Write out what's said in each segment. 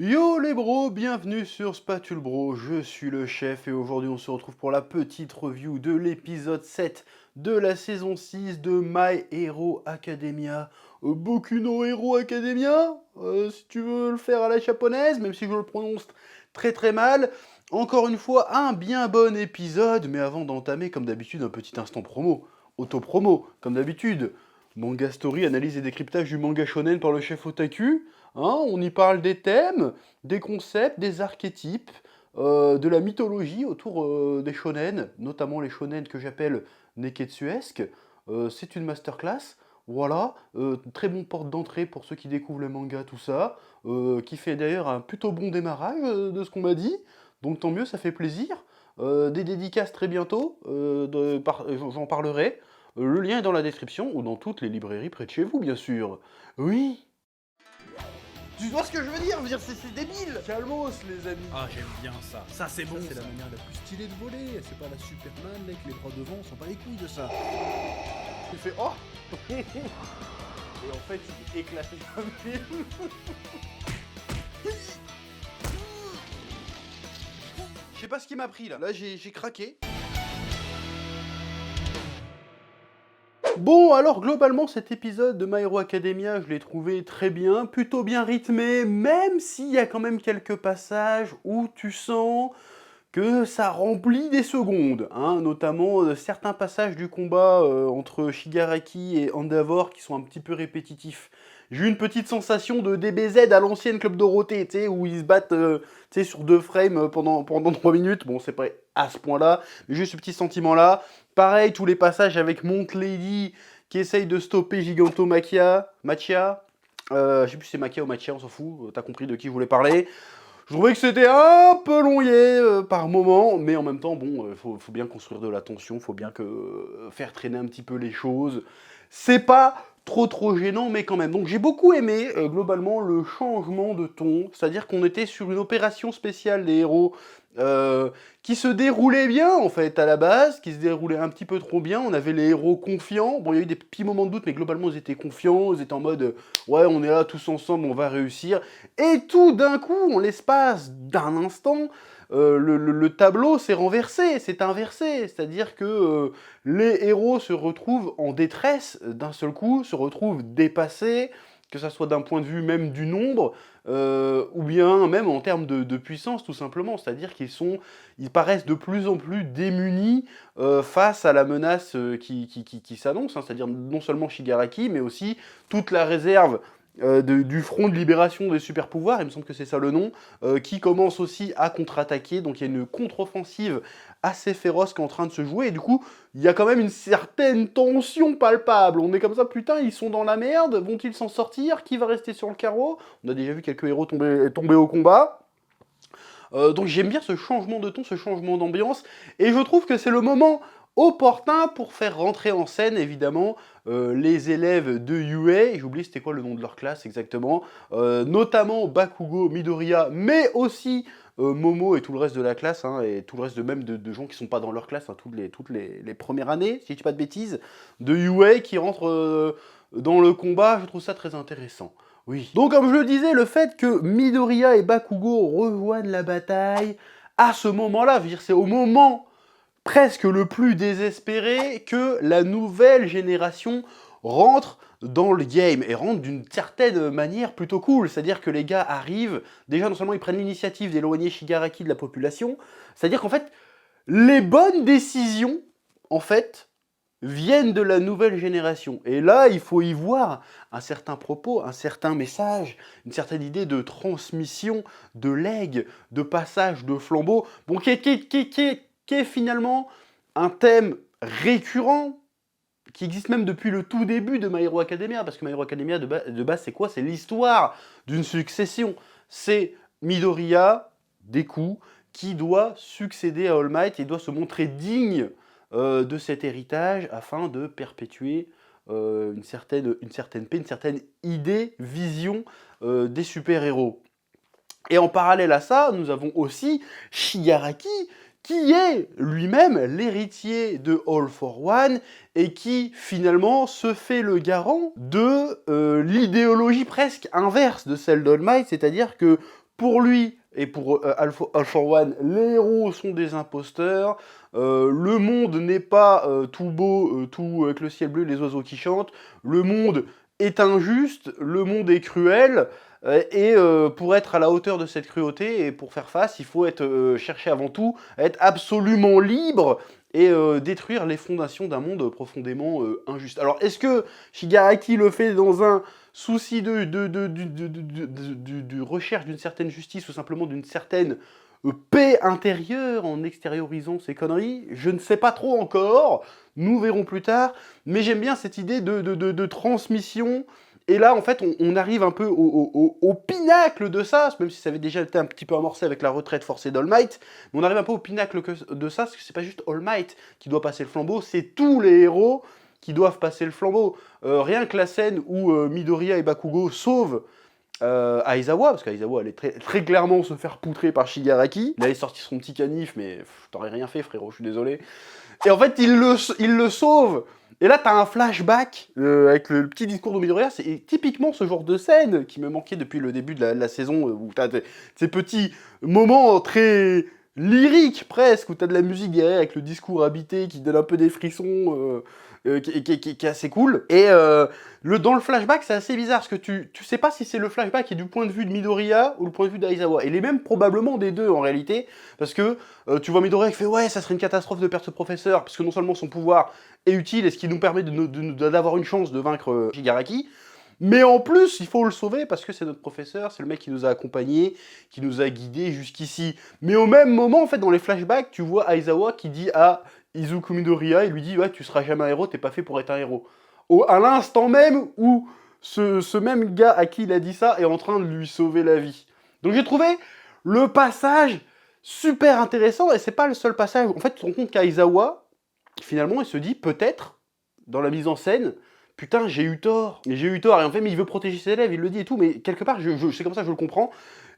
Yo les bros, bienvenue sur Spatule Bro, je suis le chef et aujourd'hui on se retrouve pour la petite review de l'épisode 7 de la saison 6 de My Hero Academia. Boku no Hero Academia, si tu veux le faire à la japonaise, même si je le prononce très très mal. Encore une fois, un bien bon épisode, mais avant d'entamer comme d'habitude un petit instant promo, auto-promo, comme d'habitude. Manga Story, analyse et décryptage du manga shonen par le chef Otaku. Hein, on y parle des thèmes, des concepts, des archétypes, de la mythologie autour des shonen, notamment les shonen que j'appelle neketsuesques. C'est une masterclass, voilà, très bon porte d'entrée pour ceux qui découvrent le manga, tout ça, qui fait d'ailleurs un plutôt bon démarrage de ce qu'on m'a dit, donc tant mieux, ça fait plaisir. Des dédicaces très bientôt, j'en parlerai. Le lien est dans la description ou dans toutes les librairies près de chez vous, bien sûr. Oui. Tu vois ce que je veux dire? C'est débile. Calmos, les amis. Ah, j'aime bien ça. Ça, c'est bon, C'est ça. la manière la plus stylée de voler, c'est pas la Superman avec les bras devant, on s'en bat les couilles de ça. Tu fais oh. Et en fait, il est éclaté comme film. Je sais pas ce qui m'a pris là. Là, j'ai craqué. Bon, alors globalement, cet épisode de My Hero Academia, je l'ai trouvé très bien, plutôt bien rythmé, même s'il y a quand même quelques passages où tu sens que ça remplit des secondes, hein, notamment certains passages du combat entre Shigaraki et Endeavor qui sont un petit peu répétitifs. J'ai eu une petite sensation de DBZ à l'ancienne Club Dorothée, tu sais, où ils se battent sur 2 frames pendant 3 minutes. Bon, c'est pas à ce point-là, mais juste ce petit sentiment-là. Pareil, tous les passages avec Mont Lady qui essaye de stopper Gigantomachia, je sais plus si c'est Machia ou Machia, on s'en fout, t'as compris de qui je voulais parler. Je trouvais que c'était un peu longé par moment, mais en même temps, bon, faut bien construire de la tension, faut bien faire traîner un petit peu les choses. C'est pas trop gênant, mais quand même. Donc j'ai beaucoup aimé, globalement, le changement de ton, c'est-à-dire qu'on était sur une opération spéciale des héros qui se déroulait bien, en fait, à la base, qui se déroulait un petit peu trop bien. On avait les héros confiants. Bon, il y a eu des petits moments de doute, mais globalement, ils étaient confiants, ils étaient en mode ouais, on est là tous ensemble, on va réussir. Et tout d'un coup, en l'espace d'un instant, le tableau s'est renversé, s'est inversé. C'est-à-dire que les héros se retrouvent en détresse d'un seul coup, se retrouvent dépassés, que ça soit d'un point de vue même du nombre, ou bien même en termes de puissance, tout simplement. C'est-à-dire ils paraissent de plus en plus démunis face à la menace qui s'annonce, hein, c'est-à-dire non seulement Shigaraki, mais aussi toute la réserve du Front de Libération des Super-Pouvoirs, il me semble que c'est ça le nom, qui commence aussi à contre-attaquer, donc il y a une contre-offensive assez féroce qui est en train de se jouer, et du coup, il y a quand même une certaine tension palpable, on est comme ça, putain, ils sont dans la merde, vont-ils s'en sortir? Qui va rester sur le carreau? On a déjà vu quelques héros tomber au combat. Donc j'aime bien ce changement de ton, ce changement d'ambiance, et je trouve que c'est le moment opportun pour faire rentrer en scène, évidemment, les élèves de UA, j'ai oublié c'était quoi le nom de leur classe exactement, notamment Bakugo, Midoriya, mais aussi Momo et tout le reste de la classe, hein, et tout le reste de gens qui sont pas dans leur classe, hein, toutes les premières années, si je dis pas de bêtises, de UA qui rentrent dans le combat, je trouve ça très intéressant. Oui. Donc comme je le disais, le fait que Midoriya et Bakugo rejoignent la bataille, à ce moment-là, c'est au moment presque le plus désespéré que la nouvelle génération rentre dans le game et rentre d'une certaine manière plutôt cool. C'est-à-dire que les gars arrivent, déjà non seulement ils prennent l'initiative d'éloigner Shigaraki de la population, c'est-à-dire qu'en fait, les bonnes décisions, en fait, viennent de la nouvelle génération. Et là, il faut y voir un certain propos, un certain message, une certaine idée de transmission, de legs, de passage de flambeau, bon, qui est finalement un thème récurrent, qui existe même depuis le tout début de My Hero Academia, parce que My Hero Academia, de base, c'est quoi? C'est l'histoire d'une succession. C'est Midoriya, Deku, qui doit succéder à All Might et doit se montrer digne de cet héritage afin de perpétuer une certaine paix, une certaine idée, vision des super-héros. Et en parallèle à ça, nous avons aussi Shigaraki, qui est lui-même l'héritier de All for One, et qui finalement se fait le garant de l'idéologie presque inverse de celle d'All Might, c'est-à-dire que Pour lui et pour All for One, les héros sont des imposteurs. Le monde n'est pas tout beau, tout avec le ciel bleu, les oiseaux qui chantent. Le monde est injuste, le monde est cruel. Et pour être à la hauteur de cette cruauté et pour faire face, il faut chercher avant tout à être absolument libre et détruire les fondations d'un monde profondément injuste. Alors, est-ce que Shigaraki le fait dans un souci de recherche d'une certaine justice ou simplement d'une certaine paix intérieure en extériorisant ces conneries? Je ne sais pas trop encore, nous verrons plus tard, mais j'aime bien cette idée de transmission. Et là, en fait, on arrive un peu au pinacle de ça, même si ça avait déjà été un petit peu amorcé avec la retraite forcée d'All Might, mais on arrive un peu au pinacle de ça, parce que c'est pas juste All Might qui doit passer le flambeau, c'est tous les héros qui doivent passer le flambeau. Rien que la scène où Midoriya et Bakugo sauvent Aizawa, parce qu'Aizawa allait très clairement se faire poutrer par Shigaraki. Il avait sorti son petit canif, mais t'aurais rien fait, frérot, je suis désolé. Et en fait, il le sauve. Et là, t'as un flashback avec le petit discours de Midoriya. C'est typiquement ce genre de scène qui me manquait depuis le début de la saison, où t'as ces petits moments très lyriques presque, où t'as de la musique derrière avec le discours habité qui donne un peu des frissons, qui est assez cool. Et dans le flashback, c'est assez bizarre, parce que tu sais pas si c'est le flashback qui est du point de vue de Midoriya ou le point de vue d'Aizawa. Et les mêmes probablement des deux en réalité, parce que tu vois Midoriya qui fait « Ouais, ça serait une catastrophe de perdre ce professeur, parce que non seulement son pouvoir est utile et ce qui nous permet d'avoir une chance de vaincre Shigaraki, mais en plus, il faut le sauver parce que c'est notre professeur, c'est le mec qui nous a accompagnés, qui nous a guidés jusqu'ici. » Mais au même moment, en fait, dans les flashbacks, tu vois Aizawa qui dit à Izuku Midoriya, il lui dit « Ouais, tu seras jamais un héros, t'es pas fait pour être un héros. » À l'instant même où ce même gars à qui il a dit ça est en train de lui sauver la vie. Donc j'ai trouvé le passage super intéressant, et c'est pas le seul passage. En fait, tu te rends compte qu'Aizawa, finalement, il se dit peut-être, dans la mise en scène, putain, j'ai eu tort. J'ai eu tort. Et en fait, mais il veut protéger ses élèves, il le dit et tout, mais quelque part, c'est comme ça que je le comprends.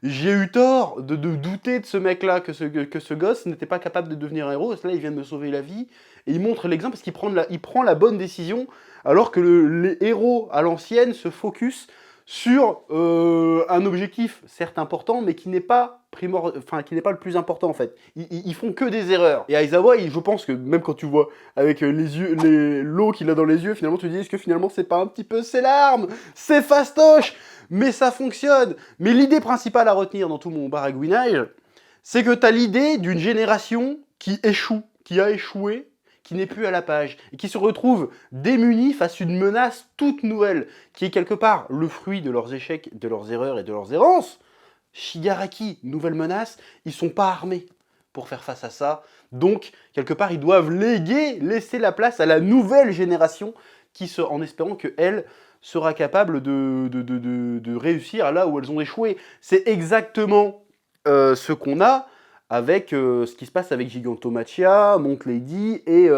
J'ai eu tort de douter de ce mec-là, que ce gosse n'était pas capable de devenir un héros. Et là, il vient de me sauver la vie. Et il montre l'exemple parce qu'il prend la bonne décision, alors que les héros à l'ancienne se focus sur un objectif, certes important, mais qui n'est pas le plus important en fait. Ils font que des erreurs. Et Aizawa, je pense que même quand tu vois avec l'eau qu'il a dans les yeux, finalement tu te dis, est-ce que finalement c'est pas un petit peu ses larmes? C'est fastoche, mais ça fonctionne. Mais l'idée principale à retenir dans tout mon baragouinage, c'est que t'as l'idée d'une génération qui échoue, qui a échoué, qui n'est plus à la page, et qui se retrouve démunis face à une menace toute nouvelle, qui est quelque part le fruit de leurs échecs, de leurs erreurs et de leurs errances. Shigaraki, nouvelle menace, ils sont pas armés pour faire face à ça, donc quelque part ils doivent laisser la place à la nouvelle génération, en espérant qu'elle sera capable de réussir là où elles ont échoué. C'est exactement ce qu'on a avec ce qui se passe avec Gigantomachia, Monk Lady et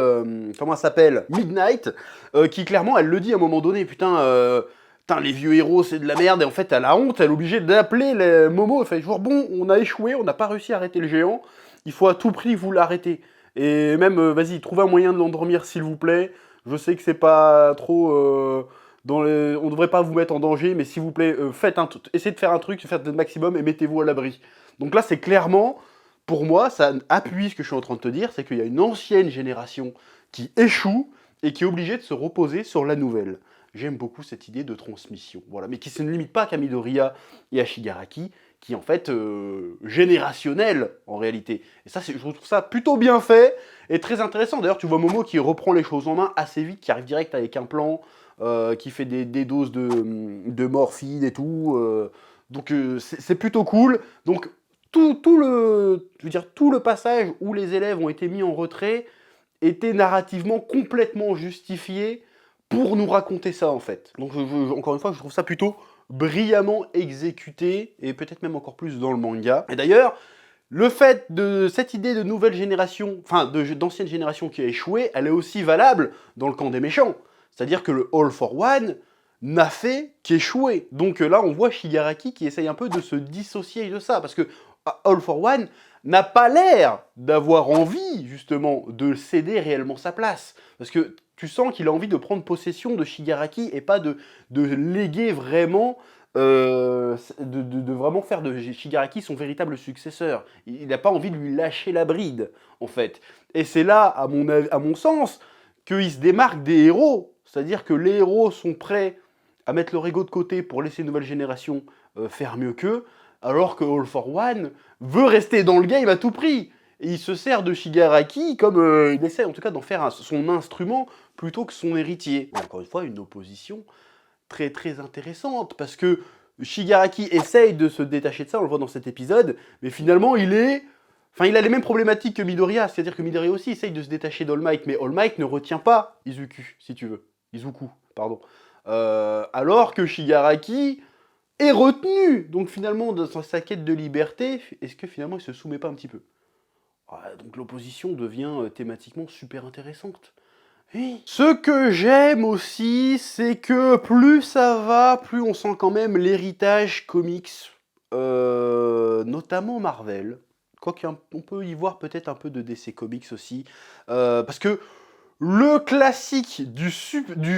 comment elle s'appelle, Midnight, qui clairement elle le dit à un moment donné, putain, les vieux héros c'est de la merde, et en fait elle a honte, elle est obligée d'appeler les Momo, elle fait genre bon, on a échoué, on n'a pas réussi à arrêter le géant, il faut à tout prix vous l'arrêter. Et même, vas-y, trouvez un moyen de l'endormir s'il vous plaît, je sais que c'est pas trop... on ne devrait pas vous mettre en danger, mais s'il vous plaît, essayez de faire un truc, faites le maximum et mettez-vous à l'abri. Donc là c'est clairement... Pour moi, ça appuie ce que je suis en train de te dire, c'est qu'il y a une ancienne génération qui échoue et qui est obligée de se reposer sur la nouvelle. J'aime beaucoup cette idée de transmission, voilà, mais qui se ne limite pas qu'à Midoriya et à Shigaraki, qui est en fait générationnel en réalité. Et ça, je trouve ça plutôt bien fait et très intéressant. D'ailleurs, tu vois Momo qui reprend les choses en main assez vite, qui arrive direct avec un plan, qui fait des doses de morphine et tout. Donc c'est plutôt cool. Donc tout le passage où les élèves ont été mis en retrait était narrativement complètement justifié pour nous raconter ça en fait. Donc encore une fois, je trouve ça plutôt brillamment exécuté, et peut-être même encore plus dans le manga. Et d'ailleurs, le fait de cette idée de nouvelle génération, d'ancienne génération qui a échoué, elle est aussi valable dans le camp des méchants. C'est-à-dire que le All for One n'a fait qu'échouer. Donc là, on voit Shigaraki qui essaye un peu de se dissocier de ça, parce que All for One n'a pas l'air d'avoir envie, justement, de céder réellement sa place. Parce que tu sens qu'il a envie de prendre possession de Shigaraki et pas de léguer vraiment de vraiment faire de Shigaraki son véritable successeur. Il n'a pas envie de lui lâcher la bride, en fait. Et c'est là, à mon sens, qu'il se démarque des héros. C'est-à-dire que les héros sont prêts à mettre leur ego de côté pour laisser une nouvelle génération faire mieux qu'eux, alors que All for One veut rester dans le game à tout prix. Et il se sert de Shigaraki comme il essaie en tout cas d'en faire son instrument plutôt que son héritier. Encore une fois, une opposition très très intéressante, parce que Shigaraki essaye de se détacher de ça, on le voit dans cet épisode, mais finalement il a les mêmes problématiques que Midoriya, c'est-à-dire que Midoriya aussi essaye de se détacher d'All Might, mais All Might ne retient pas Izuku, si tu veux. Izuku, pardon. Alors que Shigaraki est retenu, donc finalement dans sa quête de liberté, est-ce que finalement il se soumet pas un petit peu? Donc l'opposition devient thématiquement super intéressante. Oui. Ce que j'aime aussi, c'est que plus ça va, plus on sent quand même l'héritage comics, notamment Marvel. Quoique on peut y voir peut-être un peu de DC Comics aussi. Parce que le classique du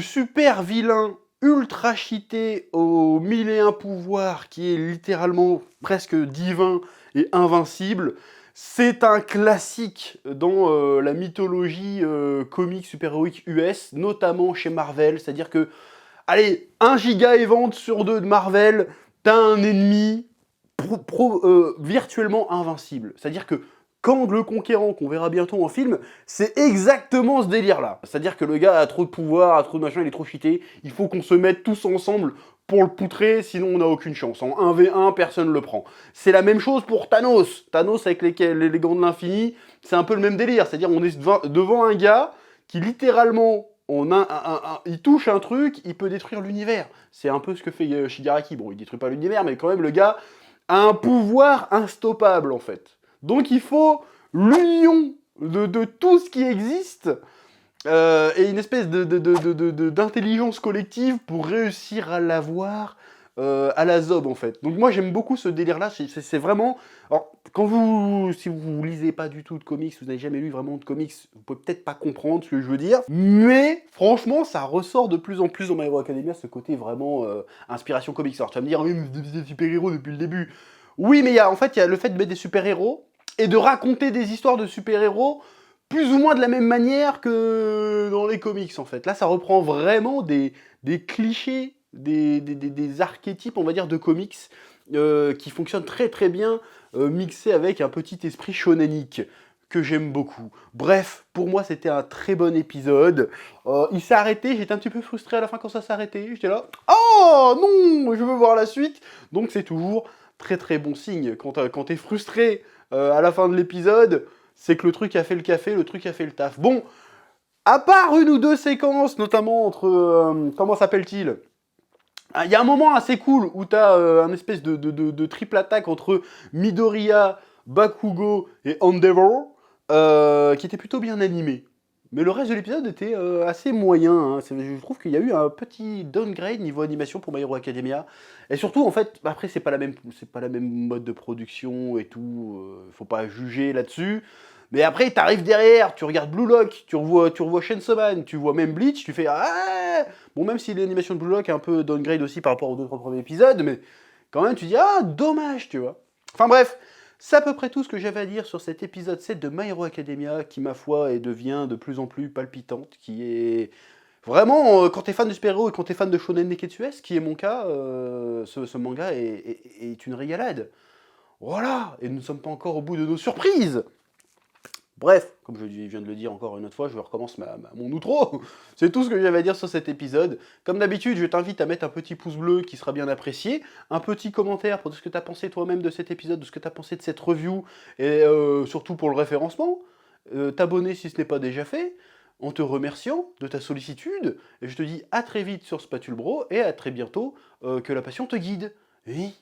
super vilain ultra cheaté aux 1001 pouvoirs, qui est littéralement presque divin et invincible, c'est un classique dans la mythologie comique super-héroïque US, notamment chez Marvel. C'est-à-dire que, allez, 1 giga event sur 2 de Marvel, t'as un ennemi virtuellement invincible. C'est-à-dire que Kang le Conquérant, qu'on verra bientôt en film, c'est exactement ce délire-là. C'est-à-dire que le gars a trop de pouvoir, a trop de machin, il est trop cheaté, il faut qu'on se mette tous ensemble pour le poutrer, sinon on n'a aucune chance. En 1v1, personne ne le prend. C'est la même chose pour Thanos. Thanos avec les gants de l'infini, c'est un peu le même délire. C'est-à-dire on est devant un gars qui littéralement, il touche un truc, il peut détruire l'univers. C'est un peu ce que fait Shigaraki. Bon, il détruit pas l'univers, mais quand même le gars a un pouvoir instoppable en fait. Donc il faut l'union de tout ce qui existe et une espèce d'intelligence collective pour réussir à l'avoir à la zob en fait. Donc moi j'aime beaucoup ce délire-là, c'est vraiment... Alors si vous lisez pas du tout de comics, vous n'avez jamais lu vraiment de comics, vous pouvez peut-être pas comprendre ce que je veux dire, mais franchement ça ressort de plus en plus dans My Hero Academia, ce côté vraiment inspiration comics. Alors tu vas me dire, oui mais des super-héros depuis le début. Oui mais en fait il y a le fait de mettre des super-héros, et de raconter des histoires de super-héros plus ou moins de la même manière que dans les comics, en fait. Là, ça reprend vraiment des clichés, des archétypes, on va dire, de comics qui fonctionnent très très bien, mixés avec un petit esprit shonenique que j'aime beaucoup. Bref, pour moi, c'était un très bon épisode. Il s'est arrêté, j'étais un petit peu frustré à la fin quand ça s'est arrêté. J'étais là, oh non, je veux voir la suite. Donc c'est toujours très très bon signe. Quand t'es frustré à la fin de l'épisode, c'est que le truc a fait le café, le truc a fait le taf. Bon, à part une ou deux séquences, notamment entre... comment s'appelle-t-il ? Il y a un moment assez cool où t'as un espèce de triple attaque entre Midoriya, Bakugo et Endeavor, qui était plutôt bien animé. Mais le reste de l'épisode était assez moyen. Hein. Je trouve qu'il y a eu un petit downgrade niveau animation pour My Hero Academia. Et surtout, en fait, après, c'est pas la même mode de production et tout. Faut pas juger là-dessus. Mais après, t'arrives derrière, tu regardes Blue Lock, tu revois Chainsaw Man, tu vois même Bleach, tu fais ah. Bon, même si l'animation de Blue Lock est un peu downgrade aussi par rapport aux 2-3 premiers épisodes, mais quand même, tu dis ah, dommage, tu vois. Enfin bref. C'est à peu près tout ce que j'avais à dire sur cet épisode 7 de My Hero Academia, qui, ma foi, devient de plus en plus palpitante, qui est... Vraiment, quand t'es fan de super-héros et quand t'es fan de Shonen Neketsu, ce qui est mon cas, ce manga est une régalade. Voilà, et nous ne sommes pas encore au bout de nos surprises. Bref, comme je viens de le dire encore une autre fois, je recommence mon outro. C'est tout ce que j'avais à dire sur cet épisode. Comme d'habitude, je t'invite à mettre un petit pouce bleu qui sera bien apprécié, un petit commentaire pour ce que tu as pensé toi-même de cet épisode, de ce que tu as pensé de cette review, et surtout pour le référencement. T'abonner si ce n'est pas déjà fait, en te remerciant de ta sollicitude. Et je te dis à très vite sur Spatule Bro, et à très bientôt, que la passion te guide. Oui.